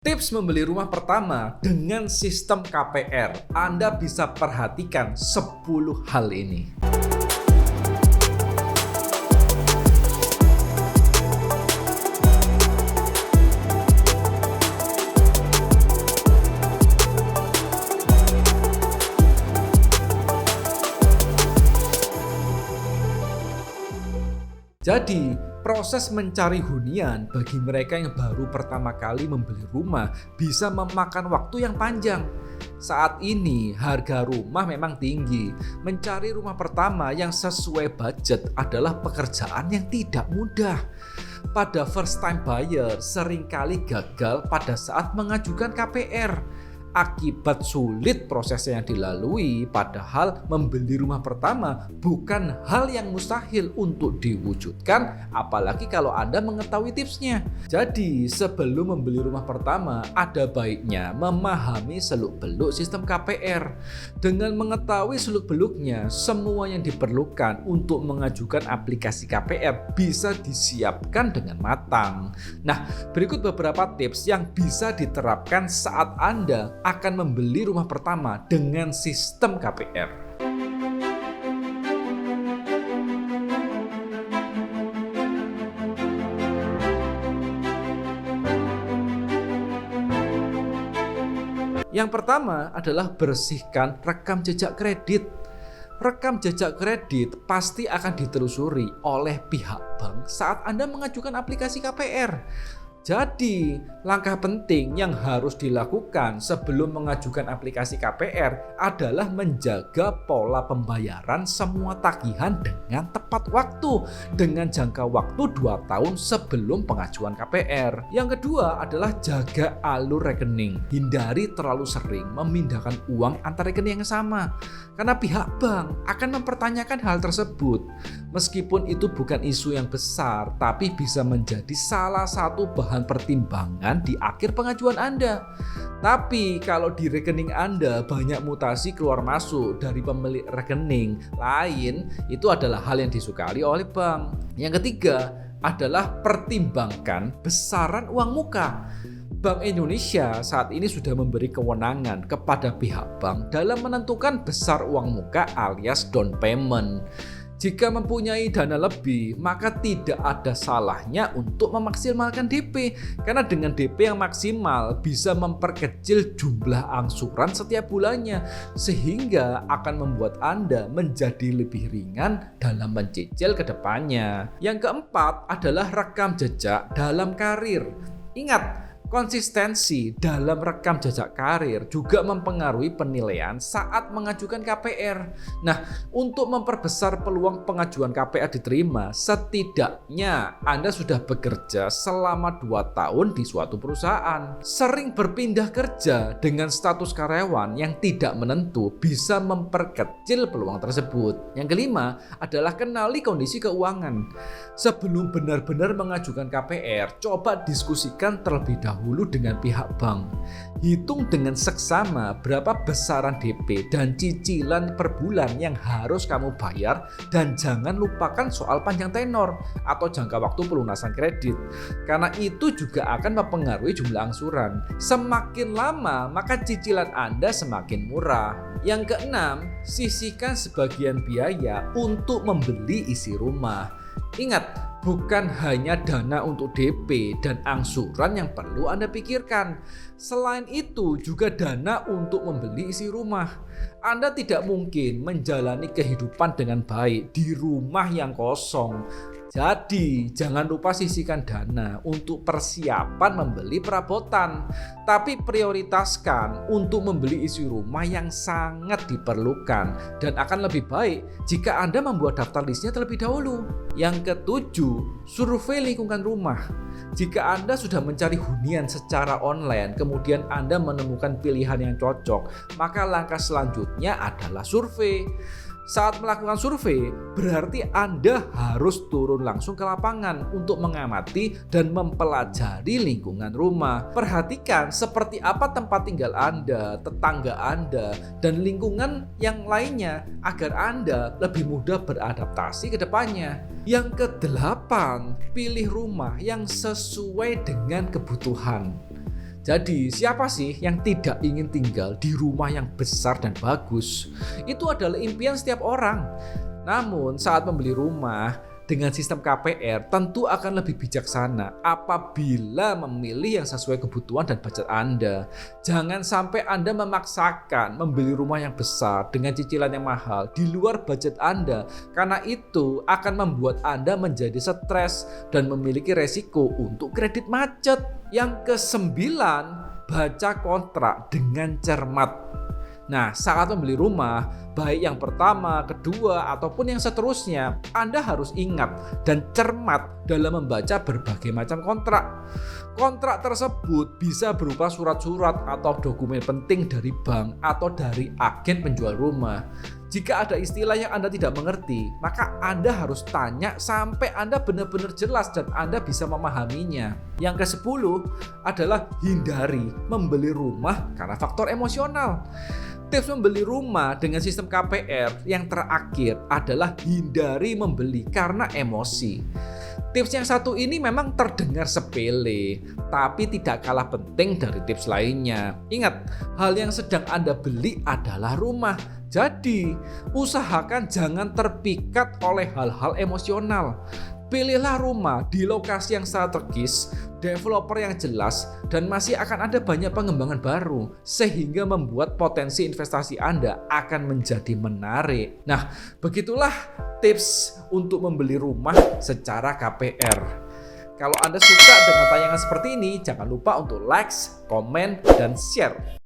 Tips membeli rumah pertama dengan sistem KPR. Anda bisa perhatikan 10 hal ini. Jadi, proses mencari hunian bagi mereka yang baru pertama kali membeli rumah bisa memakan waktu yang panjang. Saat ini harga rumah memang tinggi. Mencari rumah pertama yang sesuai budget adalah pekerjaan yang tidak mudah. Pada first time buyer seringkali gagal pada saat mengajukan KPR. Akibat sulit prosesnya yang dilalui, padahal membeli rumah pertama bukan hal yang mustahil untuk diwujudkan, apalagi kalau Anda mengetahui tipsnya. Jadi, sebelum membeli rumah pertama, ada baiknya memahami seluk-beluk sistem KPR. Dengan mengetahui seluk-beluknya, semua yang diperlukan untuk mengajukan aplikasi KPR bisa disiapkan dengan matang. Nah, berikut beberapa tips yang bisa diterapkan saat Anda akan membeli rumah pertama dengan sistem KPR. Yang pertama adalah bersihkan rekam jejak kredit. Rekam jejak kredit pasti akan ditelusuri oleh pihak bank saat Anda mengajukan aplikasi KPR. Jadi, langkah penting yang harus dilakukan sebelum mengajukan aplikasi KPR adalah menjaga pola pembayaran semua tagihan dengan tepat waktu dengan jangka waktu 2 tahun sebelum pengajuan KPR. Yang kedua adalah jaga alur rekening. Hindari terlalu sering memindahkan uang antar rekening yang sama karena pihak bank akan mempertanyakan hal tersebut. Meskipun itu bukan isu yang besar, tapi bisa menjadi salah satu bahan pertimbangan di akhir pengajuan Anda. Tapi kalau di rekening Anda banyak mutasi keluar masuk dari pemilik rekening lain, itu adalah hal yang disukai oleh bank. Yang ketiga adalah pertimbangkan besaran uang muka. Bank Indonesia saat ini sudah memberi kewenangan kepada pihak bank dalam menentukan besar uang muka alias down payment. Jika mempunyai dana lebih, maka tidak ada salahnya untuk memaksimalkan DP. Karena dengan DP yang maksimal bisa memperkecil jumlah angsuran setiap bulannya, sehingga akan membuat Anda menjadi lebih ringan dalam mencicil ke depannya. Yang keempat adalah rekam jejak dalam karir. Ingat, konsistensi dalam rekam jejak karir juga mempengaruhi penilaian saat mengajukan KPR. Nah, untuk memperbesar peluang pengajuan KPR diterima, setidaknya Anda sudah bekerja selama 2 tahun di suatu perusahaan. Sering berpindah kerja dengan status karyawan yang tidak menentu bisa memperkecil peluang tersebut. Yang kelima adalah kenali kondisi keuangan. Sebelum benar-benar mengajukan KPR, coba diskusikan terlebih dahulu dengan pihak bank. Hitung dengan seksama berapa besaran DP dan cicilan per bulan yang harus kamu bayar, dan jangan lupakan soal panjang tenor atau jangka waktu pelunasan kredit, karena itu juga akan mempengaruhi jumlah angsuran. Semakin lama maka cicilan Anda semakin murah. Yang keenam, sisihkan sebagian biaya untuk membeli isi rumah. Ingat, bukan hanya dana untuk DP dan angsuran yang perlu Anda pikirkan. Selain itu juga dana untuk membeli isi rumah. Anda tidak mungkin menjalani kehidupan dengan baik di rumah yang kosong. Jadi, jangan lupa sisihkan dana untuk persiapan membeli perabotan. Tapi prioritaskan untuk membeli isi rumah yang sangat diperlukan. Dan akan lebih baik jika Anda membuat daftar listnya terlebih dahulu. Yang ketujuh, survei lingkungan rumah. Jika Anda sudah mencari hunian secara online, kemudian Anda menemukan pilihan yang cocok, maka langkah selanjutnya adalah survei. Saat melakukan survei, berarti Anda harus turun langsung ke lapangan untuk mengamati dan mempelajari lingkungan rumah. Perhatikan seperti apa tempat tinggal Anda, tetangga Anda, dan lingkungan yang lainnya agar Anda lebih mudah beradaptasi ke depannya. Yang kedelapan, pilih rumah yang sesuai dengan kebutuhan. Jadi, siapa sih yang tidak ingin tinggal di rumah yang besar dan bagus? Itu adalah impian setiap orang. Namun, saat membeli rumah dengan sistem KPR tentu akan lebih bijaksana apabila memilih yang sesuai kebutuhan dan budget Anda. Jangan sampai Anda memaksakan membeli rumah yang besar dengan cicilan yang mahal di luar budget Anda, karena itu akan membuat Anda menjadi stres dan memiliki resiko untuk kredit macet. Yang kesembilan, baca kontrak dengan cermat. Nah, saat membeli rumah, baik yang pertama, kedua, ataupun yang seterusnya, Anda harus ingat dan cermat dalam membaca berbagai macam kontrak. Kontrak tersebut bisa berupa surat-surat atau dokumen penting dari bank atau dari agen penjual rumah. Jika ada istilah yang Anda tidak mengerti, maka Anda harus tanya sampai Anda benar-benar jelas dan Anda bisa memahaminya. Yang ke-10 adalah hindari membeli rumah karena faktor emosional. Tips membeli rumah dengan sistem KPR yang terakhir adalah hindari membeli karena emosi. Tips yang satu ini memang terdengar sepele, tapi tidak kalah penting dari tips lainnya. Ingat, hal yang sedang Anda beli adalah rumah. Jadi, usahakan jangan terpikat oleh hal-hal emosional. Pilihlah rumah di lokasi yang strategis, developer yang jelas, dan masih akan ada banyak pengembangan baru, sehingga membuat potensi investasi Anda akan menjadi menarik. Nah, begitulah tips untuk membeli rumah secara KPR. Kalau Anda suka dengan tayangan seperti ini, jangan lupa untuk like, komen, dan share.